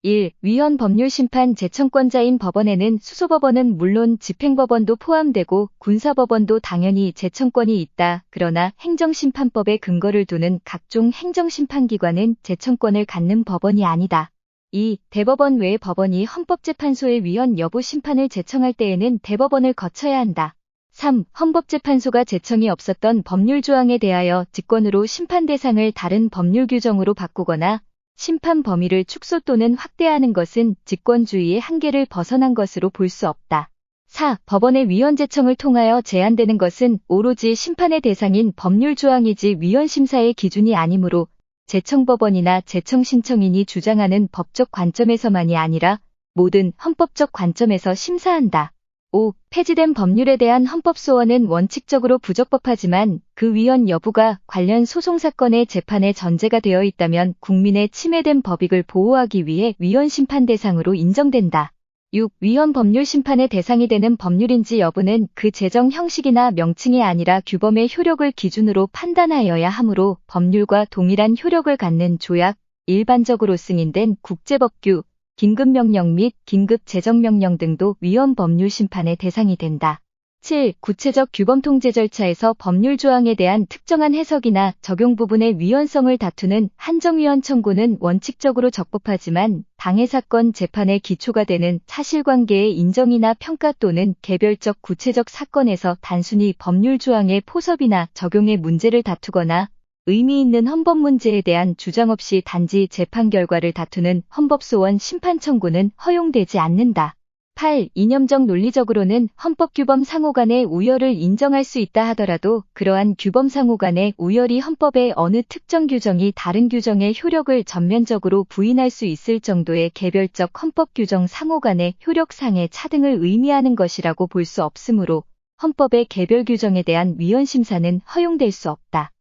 1. 위헌 법률 심판 제청권자인 법원에는 수소법원은 물론 집행법원도 포함되고 군사법원도 당연히 제청권이 있다. 그러나 행정심판법에 근거를 두는 각종 행정심판기관은 제청권을 갖는 법원이 아니다. 2. 대법원 외의 법원이 헌법재판소의 위헌 여부 심판을 제청할 때에는 대법원을 거쳐야 한다. 3. 헌법재판소가 제청이 없었던 법률 조항에 대하여 직권으로 심판 대상을 다른 법률 규정으로 바꾸거나 심판 범위를 축소 또는 확대하는 것은 직권주의의 한계를 벗어난 것으로 볼 수 없다. 4. 법원의 위헌 제청을 통하여 제한되는 것은 오로지 심판의 대상인 법률 조항이지 위헌 심사의 기준이 아니므로 제청법원이나 제청신청인이 주장하는 법적 관점에서만이 아니라 모든 헌법적 관점에서 심사한다. 5. 폐지된 법률에 대한 헌법소원은 원칙적으로 부적법하지만 그 위헌 여부가 관련 소송사건의 재판의 전제가 되어 있다면 국민의 침해된 법익을 보호하기 위해 위헌 심판 대상으로 인정된다. 6. 위헌 법률 심판의 대상이 되는 법률인지 여부는 그 제정 형식이나 명칭이 아니라 규범의 효력을 기준으로 판단하여야 하므로 법률과 동일한 효력을 갖는 조약, 일반적으로 승인된 국제법규, 긴급명령 및 긴급재정명령 등도 위헌 법률 심판의 대상이 된다. 7. 구체적 규범 통제 절차에서 법률 조항에 대한 특정한 해석이나 적용 부분의 위헌성을 다투는 한정위헌 청구는 원칙적으로 적법하지만 당해 사건 재판의 기초가 되는 사실관계의 인정이나 평가 또는 개별적 구체적 사건에서 단순히 법률 조항의 포섭이나 적용의 문제를 다투거나 의미 있는 헌법 문제에 대한 주장 없이 단지 재판 결과를 다투는 헌법소원 심판 청구는 허용되지 않는다. 8. 이념적 논리적으로는 헌법규범 상호 간의 우열을 인정할 수 있다 하더라도 그러한 규범 상호 간의 우열이 헌법의 어느 특정 규정이 다른 규정의 효력을 전면적으로 부인할 수 있을 정도의 개별적 헌법 규정 상호 간의 효력상의 차등을 의미하는 것이라고 볼 수 없으므로 헌법의 개별 규정에 대한 위헌 심사는 허용될 수 없다.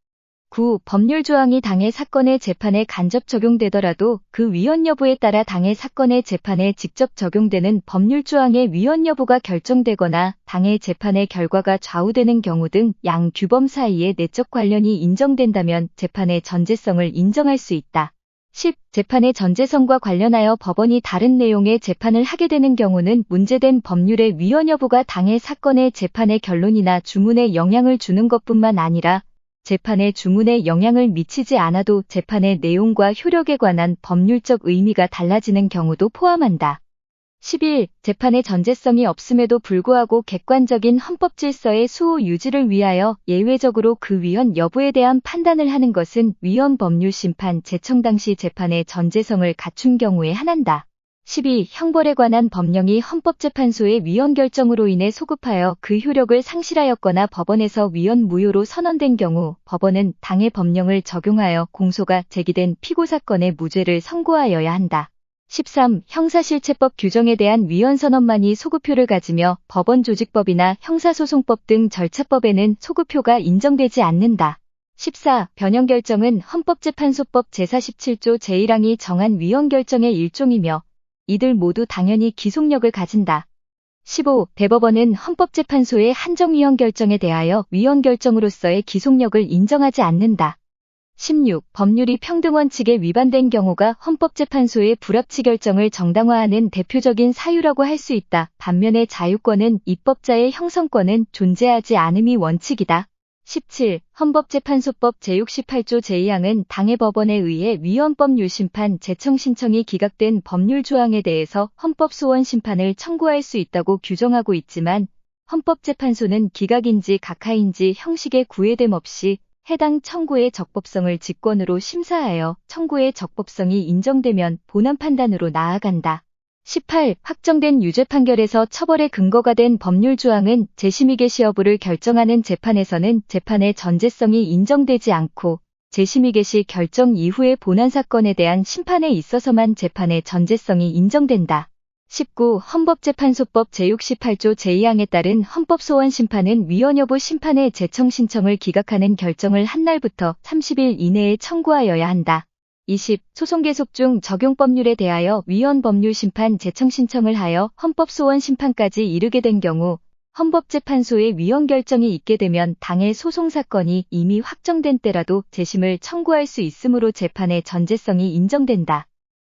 9. 법률 조항이 당해 사건의 재판에 간접 적용되더라도 그 위헌 여부에 따라 당해 사건의 재판에 직접 적용되는 법률 조항의 위헌 여부가 결정되거나 당해 재판의 결과가 좌우되는 경우 등 양 규범 사이의 내적 관련이 인정된다면 재판의 전제성을 인정할 수 있다. 10. 재판의 전제성과 관련하여 법원이 다른 내용의 재판을 하게 되는 경우는 문제된 법률의 위헌 여부가 당해 사건의 재판의 결론이나 주문에 영향을 주는 것뿐만 아니라 재판의 주문에 영향을 미치지 않아도 재판의 내용과 효력에 관한 법률적 의미가 달라지는 경우도 포함한다. 11. 재판의 전제성이 없음에도 불구하고 객관적인 헌법 질서의 수호 유지를 위하여 예외적으로 그 위헌 여부에 대한 판단을 하는 것은 위헌 법률 심판 제청 당시 재판의 전제성을 갖춘 경우에 한한다. 12. 형벌에 관한 법령이 헌법재판소의 위헌 결정으로 인해 소급하여 그 효력을 상실하였거나 법원에서 위헌 무효로 선언된 경우 법원은 당해 법령을 적용하여 공소가 제기된 피고 사건의 무죄를 선고하여야 한다. 13. 형사실체법 규정에 대한 위헌 선언만이 소급효를 가지며 법원 조직법이나 형사소송법 등 절차법에는 소급효가 인정되지 않는다. 14. 변형 결정은 헌법재판소법 제47조 제1항이 정한 위헌 결정의 일종이며 이들 모두 당연히 기속력을 가진다. 15. 대법원은 헌법재판소의 한정위헌 결정에 대하여 위헌 결정으로서의 기속력을 인정하지 않는다. 16. 법률이 평등원칙에 위반된 경우가 헌법재판소의 불합치 결정을 정당화하는 대표적인 사유라고 할 수 있다. 반면에 자유권은 입법자의 형성권은 존재하지 않음이 원칙이다. 17. 헌법재판소법 제68조 제2항은 당해 법원에 의해 위헌 법률 심판 제청 신청이 기각된 법률 조항에 대해서 헌법소원 심판을 청구할 수 있다고 규정하고 있지만 헌법재판소는 기각인지 각하인지 형식의 구애됨 없이 해당 청구의 적법성을 직권으로 심사하여 청구의 적법성이 인정되면 본안 판단으로 나아간다. 18. 확정된 유죄 판결에서 처벌의 근거가 된 법률 조항은 재심의 개시 여부를 결정하는 재판에서는 재판의 전제성이 인정되지 않고 재심의 개시 결정 이후의 본안 사건에 대한 심판에 있어서만 재판의 전제성이 인정된다. 19. 헌법재판소법 제68조 제2항에 따른 헌법소원 심판은 위헌 여부 심판의 제청 신청을 기각하는 결정을 한 날부터 30일 이내에 청구하여야 한다. 20. 소송 계속 중 적용 법률에 대하여 위헌 법률 심판 제청 신청을 하여 헌법소원 심판까지 이르게 된 경우 헌법재판소의 위헌 결정이 있게 되면 당해 소송 사건이 이미 확정된 때라도 재심을 청구할 수 있으므로 재판의 전제성이 인정된다.